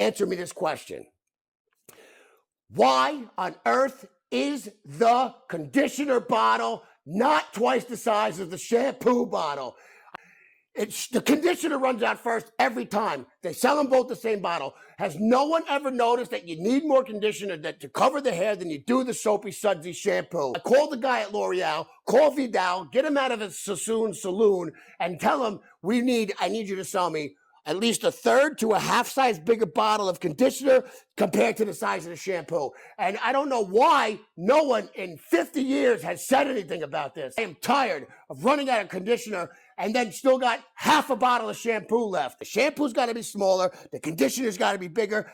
Answer me this question. Why on earth is the conditioner bottle not twice the size of the shampoo bottle? The conditioner runs out first every time. They sell them both the same bottle. Has no one ever noticed that you need more conditioner to cover the hair than you do the soapy, sudsy shampoo? I call the guy at L'Oreal, call Vidal, get him out of his Sassoon saloon, and tell him I need you to sell me at least a third to a half size bigger bottle of conditioner compared to the size of the shampoo. And I don't know why no one in 50 years has said anything about this. I am tired of running out of conditioner and then still got half a bottle of shampoo left. The shampoo's got to be smaller. The conditioner's got to be bigger.